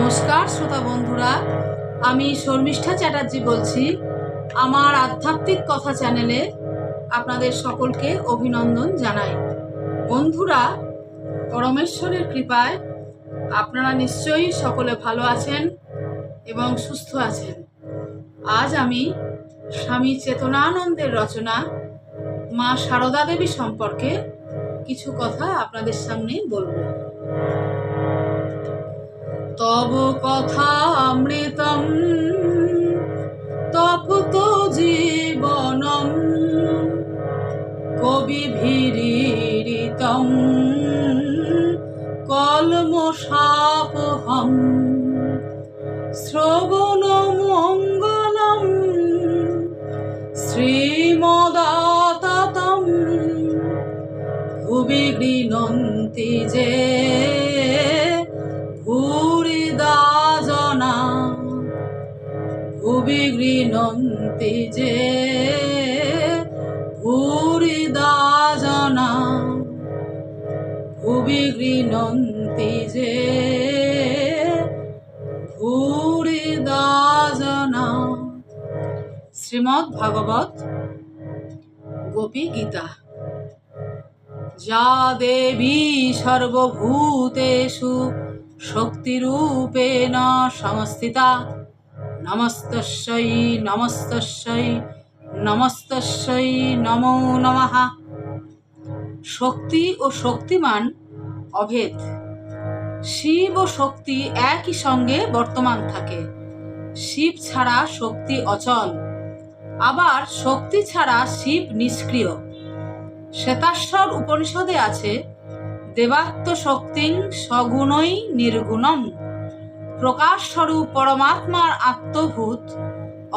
নমস্কার শ্রোতা বন্ধুরা, আমি শর্মিষ্ঠা চ্যাটার্জি বলছি। আমার আধ্যাত্মিক কথা চ্যানেলে আপনাদের সকলকে অভিনন্দন জানাই। বন্ধুরা, পরমেশ্বরের কৃপায় আপনারা নিশ্চয়ই সকলে ভালো আছেন এবং সুস্থ আছেন। আজ আমি স্বামী চেতনানন্দের রচনা মা সারদা দেবী সম্পর্কে কিছু কথা আপনাদের সামনে বলবো। তব কথা অমৃতম তপ্ত জীবনম কবিভিরিতম কলমশাপহম শ্রবণ মঙ্গলম শ্রীমদাততম ভুবি গৃণন্তি যে ভূরিদা জনা ভুবি গৃণন্তি যে ভূরিদা জনা ভুবি গৃণন্তি যে ভূরিদা জনা। শ্রীমদ্ ভাগবত গোপী গীতা। যা দেবী সর্বভূতেষু শক্তিরূপেণ সংস্থিতা নমস্তস্যৈ নমস্তস্যৈ নমস্তস্যৈ নমো নমঃ। শক্তি ও শক্তিমান অভেদ। শিব ও শক্তি একই সঙ্গে বর্তমান থাকে। শিব ছাড়া শক্তি অচল, আবার শক্তি ছাড়া শিব নিষ্ক্রিয়। শ্বেতাশ্বর উপনিষদে আছে, দেবাত্ম শক্তিং সগুণই নির্গুণম। প্রকাশ স্বরূপ পরমাত্মার আত্মভূত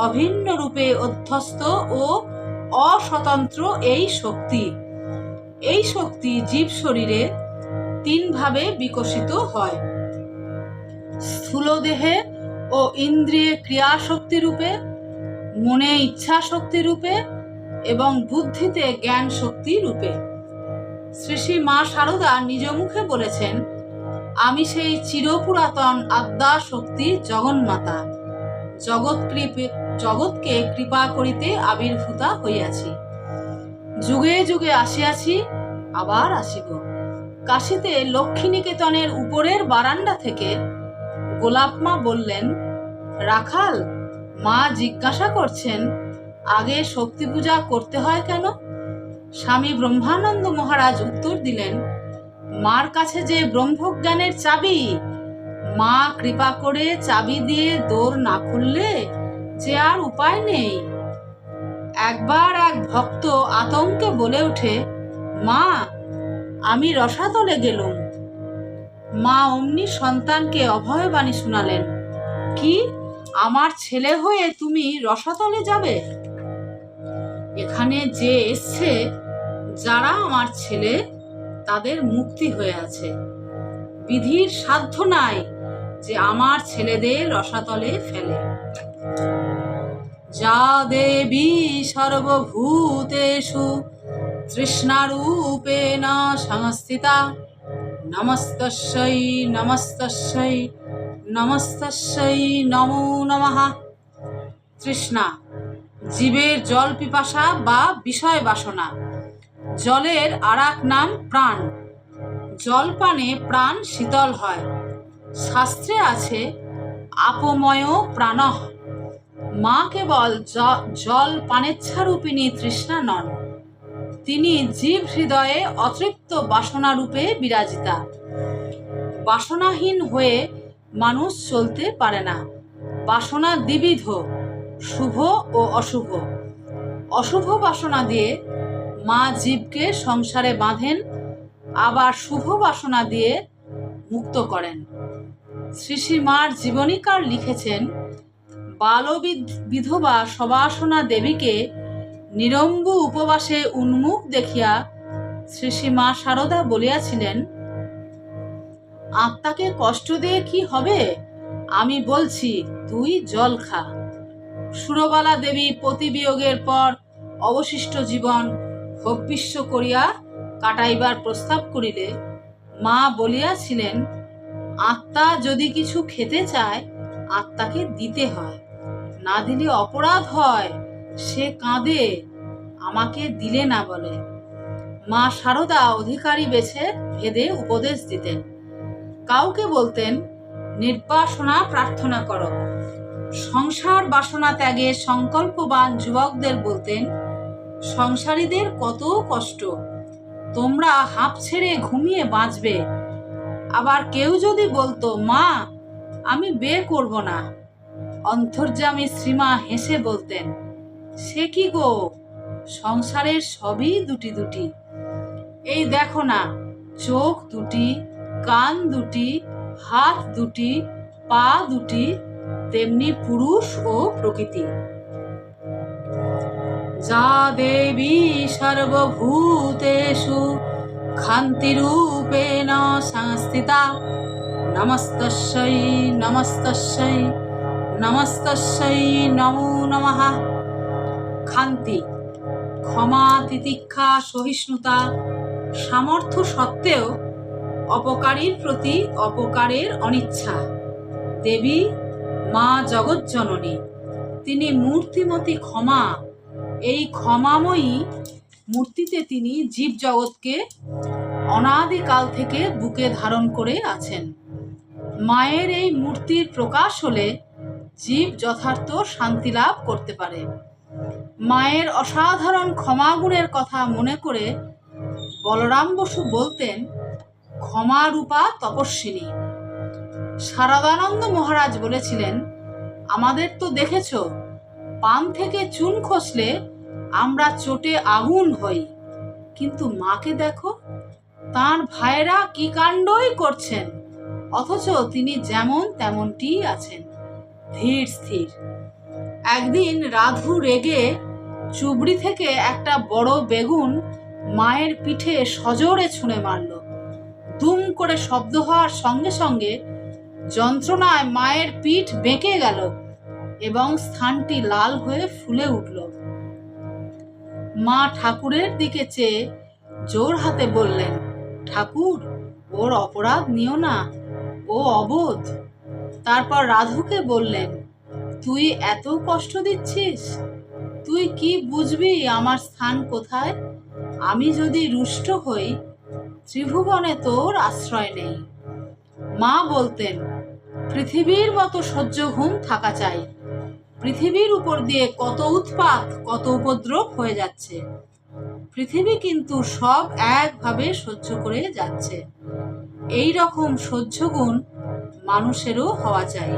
অভিন্ন রূপে অধ্যস্ত ও অস্বতন্ত্র এই শক্তি। এই শক্তি জীব শরীরে তিন ভাবে বিকশিত হয়: স্থূল দেহে ও ইন্দ্রিয়ে ক্রিয়া শক্তি রূপে, মনে ইচ্ছা শক্তি রূপে এবং বুদ্ধিতে জ্ঞান শক্তি রূপে। শ্রী শ্রী মা সারদা নিজ মুখে বলেছেন, আমি সেই চিরপুরাতন আদ্যা শক্তি জগন্মাতা, জগৎকে কৃপা করিতে আবির্ভূতা হইয়াছি। যুগে যুগে আসিয়াছি, আবার আসিব। কাশীতে লক্ষ্মীনিকেতনের উপরের বারান্দা থেকে গোলাপমা বললেন, রাখাল, মা জিজ্ঞাসা করছেন, আগে শক্তি পূজা করতে হয় কেন? স্বামী ব্রহ্মানন্দ মহারাজ উত্তর দিলেন, মার কাছে যে ব্রহ্মজ্ঞানের চাবি, মা কৃপা করে চাবি দিয়ে দোর না খুললে যে আর উপায় নেই। একবার এক ভক্ত আতঙ্কে বলে ওঠে, মা, আমি রসাতলে গেলুম। মা অমনি সন্তানকে অভয়বাণী শুনালেন, কি, আমার ছেলে হয়ে তুমি রসাতলে যাবে? এখানে যে এসছে, যারা আমার ছেলে, তাদের মুক্তি হয়ে আছে। বিধির সাধ্য নাই যে আমার ছেলেদের রসাতলে ফেলে। যা দেবী সর্বভূতেষু তৃষ্ণারূপেণ সংস্থিতা নমস্তস্যৈ নমস্তস্যৈ নমস্তস্যৈ নমো নমঃ। তৃষ্ণা জীবের জল পিপাসা বা বিষয় বাসনা। জলের আরেক নাম প্রাণ। জল পানে প্রাণ শীতল হয়। শাস্ত্রে আছে, আপময় প্রাণঃ। মা কেবল জল পানেচ্ছারূপিণী তৃষ্ণা নন, তিনি জীব হৃদয়ে অতৃপ্ত বাসনা রূপে বিরাজিতা। বাসনাহীন হয়ে মানুষ চলতে পারে না। বাসনা দ্বিবিধ, শুভ ও অশুভ। অশুভ বাসনা দিয়ে মা জীবকে সংসারে বাঁধেন, আবার শুভ বাসনা দিয়ে মুক্ত করেন। শ্রী শ্রী মার জীবনীকার লিখেছেন, বাল বিধবা সবাসনা দেবীকে নিরম্বু উপবাসে উন্মুখ দেখিয়া শ্রী শ্রী মা সারদা বলিয়াছিলেন, আত্মাকে কষ্ট দিয়ে কি হবে? আমি বলছি, তুই জল খা। সুরবালা দেবী পতিবিয়োগের পর অবশিষ্ট জীবন ভোগবিশ্ব করিয়া কাটাইবার প্রস্তাব করিলে মা বলিয়াছিলেন, আত্মা যদি কিছু খেতে চায় আত্মাকে দিতে হয়, না দিলে অপরাধ হয়। সে কাঁদে, আমাকে দিলে না বলে। মা শারদা অধিকারী বেছে ভেদে উপদেশ দিতেন। কাউকে বলতেন নির্বাসনা প্রার্থনা করো। সংসার বাসনা ত্যাগে সংকল্পবান যুবকদের বলতেন সংসারীদের কত কষ্ট, তোমরা হাঁপ ছেড়ে ঘুমিয়ে বাঁচবে। আবার কেউ যদি বলতো মা আমি বিয়ে করব না, অন্তর্যামী শ্রীমা হেসে বলতেন সে কি গো, সংসারের সবই দুটি দুটি। এই দেখো না, চোখ দুটি, কান দুটি, হাত দুটি, পা দুটি, তেমনি পুরুষ ও প্রকৃতি। যা দেবী সর্বভূতেষু খান্তিরূপেণ সংস্থিতা নমস্তস্যৈ নমস্তস্যৈ নমস্তস্যৈ নমো নমঃ। খান্তি, ক্ষমা, তিতিক্ষা, সহিষ্ণুতা, সামর্থ্য সত্ত্বেও অপকারীর প্রতি অপকারের অনিচ্ছা। দেবী মা জগজ্জননী, তিনি মূর্তিমতী ক্ষমা। এই ক্ষমাময়ী মূর্তিতে তিনি জীব জগৎকে অনাদিকাল থেকে বুকে ধারণ করে আছেন। মায়ের এই মূর্তির প্রকাশ হলে জীব যথার্থ শান্তি লাভ করতে পারে। মায়ের অসাধারণ ক্ষমাগুণের কথা মনে করে বলরাম বসু বলতেন ক্ষমারূপা তপস্বিনী। শারদানন্দ মহারাজ বলেছিলেন আমাদের তো দেখেছ, পান থেকে চুন খসলে আমরা চোটে আগুন হই, কিন্তু মাকে দেখো, তার ভাইরা কি কাণ্ডই করছেন, অথচ তিনি যেমন তেমনটি আছেন, ধীর স্থির। একদিন রাধু রেগে চুবড়ি থেকে একটা বড় বেগুন মায়ের পিঠে সজোরে ছুঁড়ে মারল। দুম করে শব্দ হওয়ার সঙ্গে সঙ্গে যন্ত্রণায় মায়ের পিঠ বেঁকে গেল এবং স্থানটি লাল হয়ে ফুলে উঠল। মা ঠাকুরের দিকে চেয়ে জোর হাতে বললেন ঠাকুর, ওর অপরাধ নিও না, ও অবোধ। তারপর রাধুকে বললেন তুই এত কষ্ট দিচ্ছিস, তুই কি বুঝবি আমার স্থান কোথায়? আমি যদি রুষ্ট হই, ত্রিভুবনে তোর আশ্রয় নেই। মা বলতেন পৃথিবীর মতো সহ্য ঘুম থাকা চাই। পৃথিবীর উপর দিয়ে কত উৎপাত, কত উপদ্রব হয়ে যাচ্ছে, পৃথিবী কিন্তু সব একভাবে সহ্য করে যাচ্ছে। এই রকম সহ্য গুণ মানুষেরও হওয়া চাই।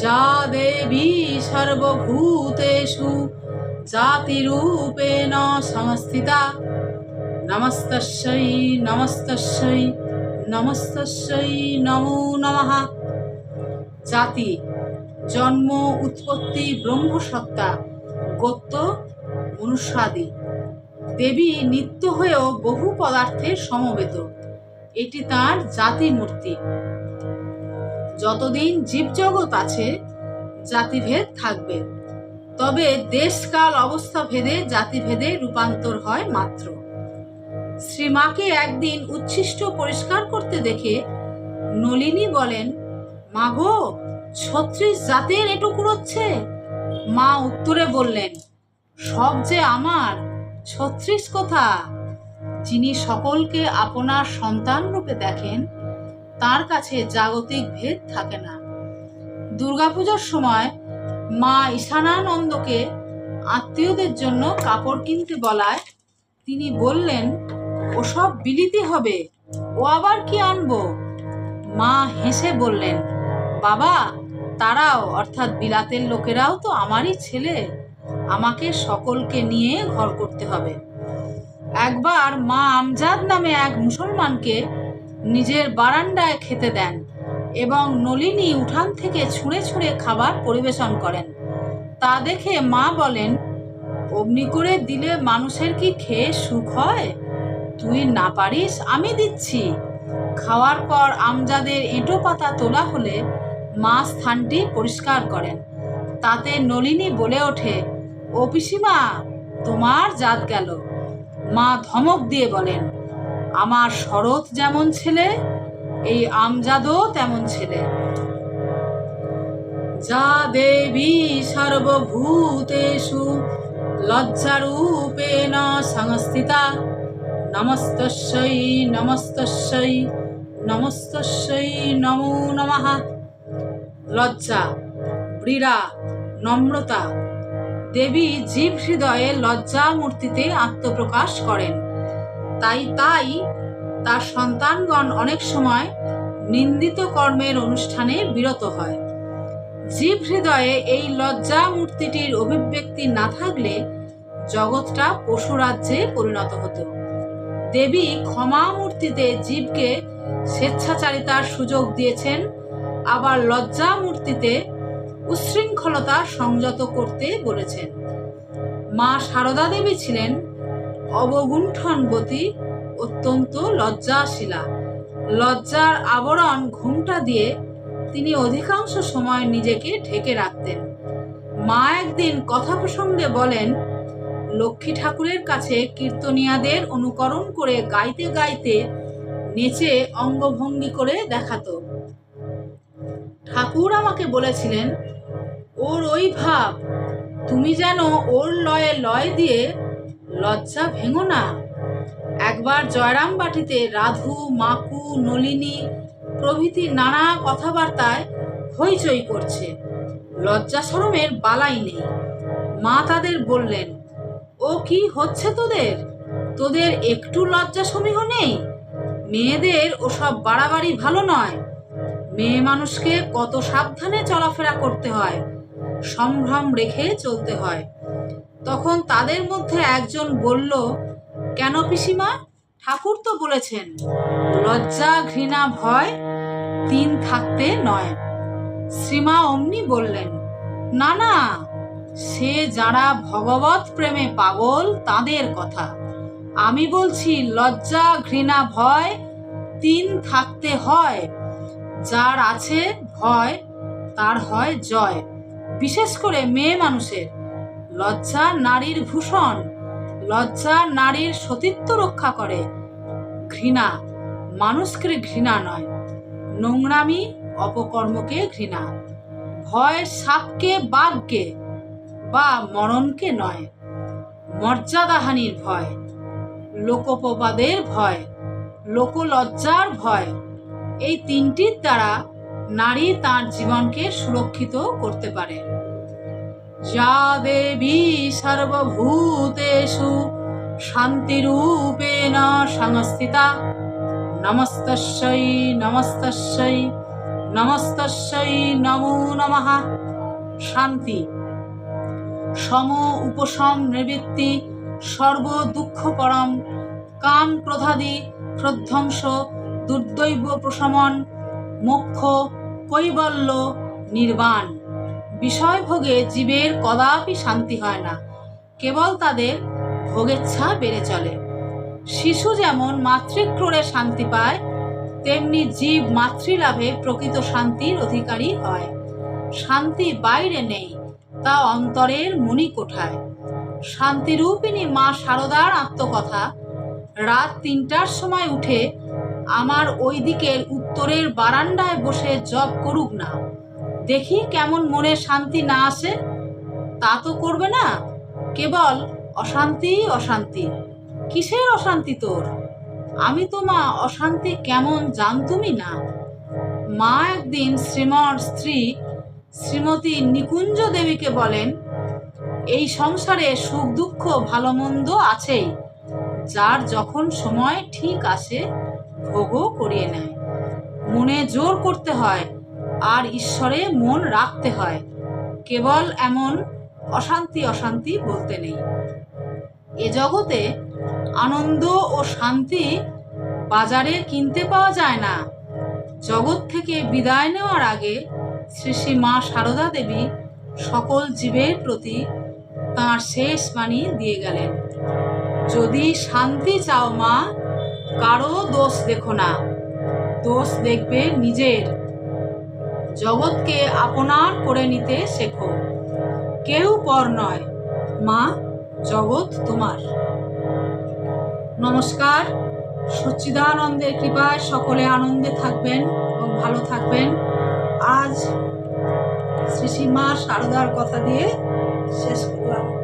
যা দেবী সর্বভূতেষু জাতিরূপেণ সংস্থিতা নমস্তস্যৈ নমস্তস্যৈ নমস্তস্যৈ নমো নমঃ। জাতি, জন্ম, উৎপত্তি ব্রহ্মসত্তা, গোত্র মনুষ্যাদি। দেবী নিত্য হয়েও বহু পদার্থের সমবেত, এটি তার জাতি মূর্তি। যতদিন জীবজগৎ আছে জাতিভেদ থাকবে, তবে দেশকাল অবস্থা ভেদে জাতিভেদে রূপান্তর হয় মাত্র। শ্রীমাকে একদিন উচ্ছিষ্ট পরিষ্কার করতে দেখে নলিনী বলেন মাগো, ৩৬ জাতের এঁটো কুড়োচ্ছে। মা উত্তরে বললেন সব যে আমার, ৩৬ কোথা? যিনি সকলকে আপনার সন্তান রূপে দেখেন তার কাছে জাগতিক ভেদ থাকে না। দুর্গাপূজার সময় মা ঈশানানন্দকে আত্মীয়দের জন্য কাপড় কিনতে বলায় তিনি বললেন ওসব বিলিতি হবে, ও আবার কি আনবো? মা হেসে বললেন বাবা, তারাও অর্থাৎ বিলাতের লোকেরাও তো আমারই ছেলে, আমাকে সকলকে নিয়ে ঘর করতে হবে। একবার মা আমজাদ নামে এক মুসলমানকে নিজের বারান্দায় খেতে দেন এবং নলিনী উঠান থেকে ছুঁড়ে ছুঁড়ে খাবার পরিবেশন করেন। তা দেখে মা বলেন অমনি করে দিলে মানুষের কি খেয়ে সুখ হয়? তুই না পারিস, আমি দিচ্ছি। খাওয়ার পর আমজাদের এঁটো পাতা তোলা হলে মা স্থানটি পরিষ্কার করেন। তাতে নলিনী বলে ওঠে ও পিসিমা, তোমার জাত গেল। মা ধমক দিয়ে বলেন আমার শরৎ যেমন ছেলে এই আমজাদও তেমন ছেলে। যা দেবী সর্বভূতেষু লজ্জারূপেণ সংস্থিতা নমস্তস্যৈ নমস্তস্যৈ নমস্তস্যৈ নমো নমঃ। লজ্জা, বীরা, নম্রতা। দেবী জীব হৃদয়ে লজ্জা মূর্তিতে আত্মপ্রকাশ করেন। তাই তার সন্তানগণ অনেক সময় নিন্দিত কর্মের অনুষ্ঠানে বিরত হয়। জীব হৃদয়ে এই লজ্জা মূর্তিটির অভিব্যক্তি না থাকলে জগৎটা পশু রাজ্যে পরিণত হতো। দেবী ক্ষমা মূর্তিতে জীবকে স্বেচ্ছাচারিতার সুযোগ দিয়েছেন, আবার লজ্জা মূর্তিতে উচ্ছৃঙ্খলতা সংযত করতে বলেছেন। মা সারদা দেবী ছিলেন অবগুণ্ঠনবতী, অত্যন্ত লজ্জাশীলা। লজ্জার আবরণ ঘোমটা দিয়ে তিনি অধিকাংশ সময় নিজেকে ঢেকে রাখতেন। মা একদিন কথা প্রসঙ্গে বলেন, লক্ষ্মী ঠাকুরের কাছে কীর্তনিয়াদের অনুকরণ করে গাইতে গাইতে নেচে অঙ্গভঙ্গি করে দেখাতো। ঠাকুর আমাকে বলেছিলেন, ওর ওই ভাব, তুমি যেন ওর লয়ে লয় দিয়ে লজ্জা ভেঙো না। একবার জয়রাম বাটিতে রাধু, মাকু, নলিনী প্রভৃতি নানা কথাবার্তায় হইচই করছে, লজ্জা শরমের বালাই নেই। মা তাদের বললেন, ও কি হচ্ছে তোদের একটু লজ্জা সমীহ নেই? মেয়েদের ওসব বাড়াবাড়ি ভালো নয়। মেয়ে মানুষকে কত সাবধানে চলাফেরা করতে হয়, সম্ভ্রম রেখে চলতে হয়। তখন তাদের মধ্যে একজন বলল, কেন পিসিমা, ঠাকুর তো বলেছেন লজ্জা, ঘৃণা, ভয় 3 থাকতে নয়। শ্রীমা অমনি বললেন, না না, সে যারা ভগবত প্রেমে পাগল তাদের কথা। আমি বলছি লজ্জা, ঘৃণা, ভয় 3 থাকতে হয়। যার আছে ভয়, তার হয় জয়। বিশেষ করে মেয়ে মানুষের। লজ্জা নারীর ভূষণ, লজ্জা নারীর সতীত্ব রক্ষা করে। ঘৃণা মানুষকে ঘৃণা নয়, নোংরামি অপকর্মকে ঘৃণা। ভয় সাপকে, বাঘকে বা মরণকে নয়। মর্যাদাহানির ভয়, লোকোপবাদের ভয়, লোকলজ্জার ভয়, এই 3টির দ্বারা নারী তার জীবনকে সুরক্ষিত করতে পারে। যা দেবী সর্বভূতেষু শান্তিরূপেণ সংস্থিতা নমস্তস্যৈ নমস্তস্যৈ নমস্তস্যৈ নমো নমঃ। শান্তি, সম, উপশম, নিবৃত্তি, সর্ব দুঃখ পরম, কাম ক্রোধাদি প্রধ্বংস, দুর্দৈব প্রশমন, মোক্ষ, কৈবল্য, নির্বাণ। বিষয়ভোগে জীবের কদাপি শান্তি হয় না, কেবল তাদের ভোগেচ্ছা বেড়ে চলে। শিশু যেমন মাতৃক্রোড়ে শান্তি পায়, তেমনি জীব মাতৃলাভে প্রকৃত শান্তির অধিকারী হয়। শান্তি বাইরে নেই, তা অন্তরের মণিকোঠায়। শান্তিরূপিণী মা সারদার আত্মকথা, রাত 3টার সময় উঠে আমার ওই দিকের উত্তরের বারান্দায় বসে জপ করুক না, দেখি কেমন মনে শান্তি না আসে। তা তো করবে না, কেবল অশান্তি অশান্তি। কিসের অশান্তি তোর? আমি তো মা অশান্তি কেমন জানতুমি না। মা একদিন শ্রীমর স্ত্রী শ্রীমতী নিকুঞ্জ দেবীকে বলেন, এই সংসারে সুখ দুঃখ ভালো মন্দ আছেই, যার যখন সময় ঠিক আসে ভোগও করিয়ে নেয়। মনে জোর করতে হয় আর ঈশ্বরে মন রাখতে হয়, কেবল এমন অশান্তি অশান্তি বলতে নেই। এ জগতে আনন্দ ও শান্তি বাজারে কিনতে পাওয়া যায় না। জগৎ থেকে বিদায় নেওয়ার আগে শ্রী শ্রী মা সারদা দেবী সকল জীবের প্রতি তাঁর শেষ বাণী দিয়ে গেলেন, যদি শান্তি চাও মা, কারো দোষ দেখো না, দোষ দেখবে নিজের। জগৎকে আপনার করে নিতে শেখো, কেউ পর নয়, মা জগৎ তোমার। নমস্কার। সচ্চিদানন্দের কৃপায় সকলে আনন্দে থাকবেন এবং ভালো থাকবেন। আজ শ্রী শ্রী মা শারদার কথা দিয়ে শেষ করলাম।